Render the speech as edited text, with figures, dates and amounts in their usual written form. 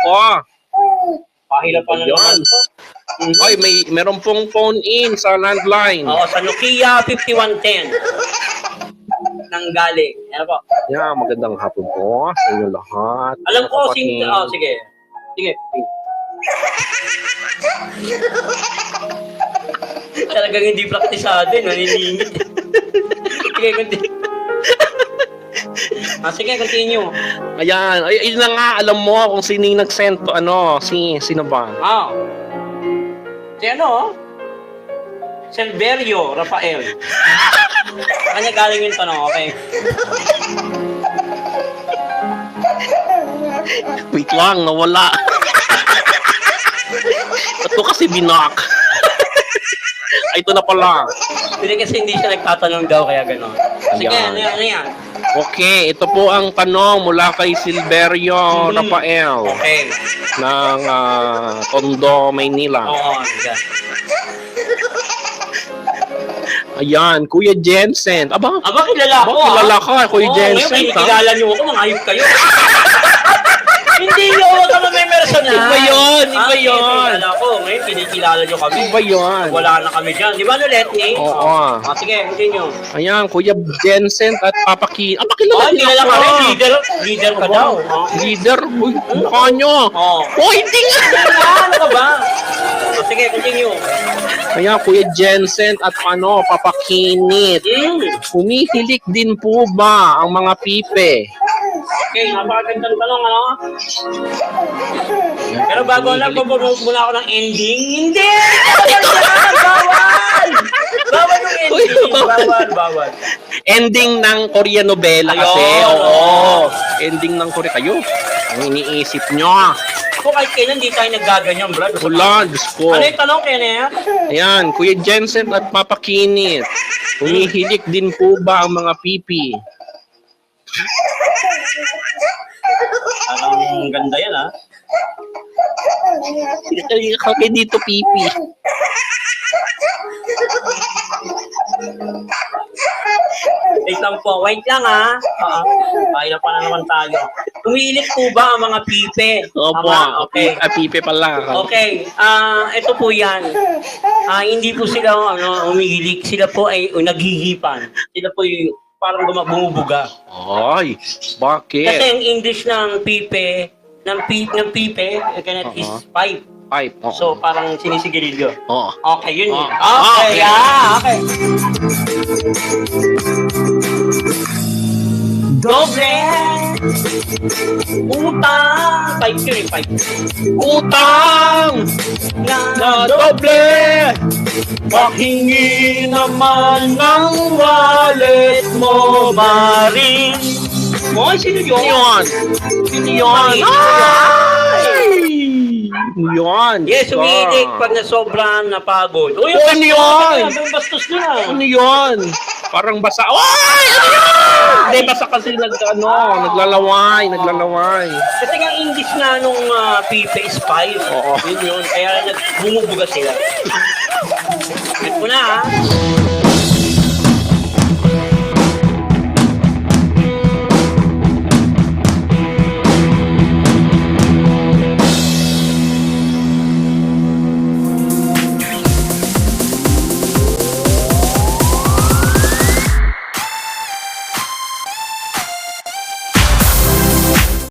ko. Pahirapan na naman to. Oy, meron pong phone in sa landline. Oo, sa Nokia 5110. Nang galing. Yan po. Yeah, magandang hapon po sa inyo lahat. Alam ko, Kapatid. sige. Sige. Talagang hindi praktisado, naniningit. Sige, continue. Sige, continue. Ayan, ayun na nga, alam mo kung sino yung nag-send to, sino ba? Si ano? Silverio Rafael. Kanya galing yung tanong, okay? Wait lang, nawala. Ito kasi binak. Ay, ito na pala. Hindi kasi hindi siya nagtatanong daw, kaya gano'n. Sige, Ayan. ano yan? Okay, ito po ang tanong mula kay Silverio Rafael Okay. ng Tondo, Maynila. Oo, sige. Ayan, Kuya Jensen. Aba, Kilala ko, kilala ka, Kuya Jensen. Ngayon, kilala niyo ako, mga hayop kayo. Hindi yun, huwag ka may-personal. Iba yun, iba yun. Kilala ko, ngayon, kinikilala niyo kami. Iba yun. Wala na kami dyan. Di ba, Letni? Oo. Sige, continue. Ayan, Kuya Jensen at Papa Ki. Pakilala niyo Kilala ako. ka rin, leader ka daw. Leader? Uy, mukha nyo. Oh, hindi nga. Ano ka ba? Sige, continue. Ayan, Kuya Jensen at Papa Kinit. Humihilik din po ba ang mga pipe? Okay, napakagandang tanong, ano? Pero bago na, pupunod muna ako ng ending. Hindi! Bawal! Bawal yung ending. Bawal. Ending ng Korea novela kasi. Ayun, Oo. Ending ng Korea. Kayo, ang iniisip nyo. Ako kahit kailan, hindi tayo naggaganyan, bro. Wala, Diyos ko. Ano yung tanong, Kenneth? Ayan, Kuya Jensen at Papa Kinit. Humihilik din po ba ang mga pipi? Ang ganda yan, ha? Kami dito, pipi. Wait lang, ha? Kaya pa na naman tayo. Humihilik po ba ang mga pipe? Opo, Okay. pipi pala. Okay, ito po yan. Hindi po sila umihilik, sila po ay naghihipan. Sila po yung parang bumubuga. Ay, bakit? Kasi ang English ng pipe, is pipe. Pipe. Oo. So parang sinisigarilyo. Oo. Okay, yun. Oh. Okay, okay. Doble! Utang! Pipe yun, pipe. Utang na doble, pahingi naman ng wallet mo, Maring. Oy, sino yun? Sino yun? Ay! Yun. Yes, umiinig pag nasobrang napagod. Uy, ano yun? Ang bastos na. Ano yun? Parang basa. Ay! Ano yun? Hindi, basa kasi naglalaway. Kasi nga English nga nung pipe is pipe. Oo. Yun. Kaya bumubuga sila. Wait mo na, ha?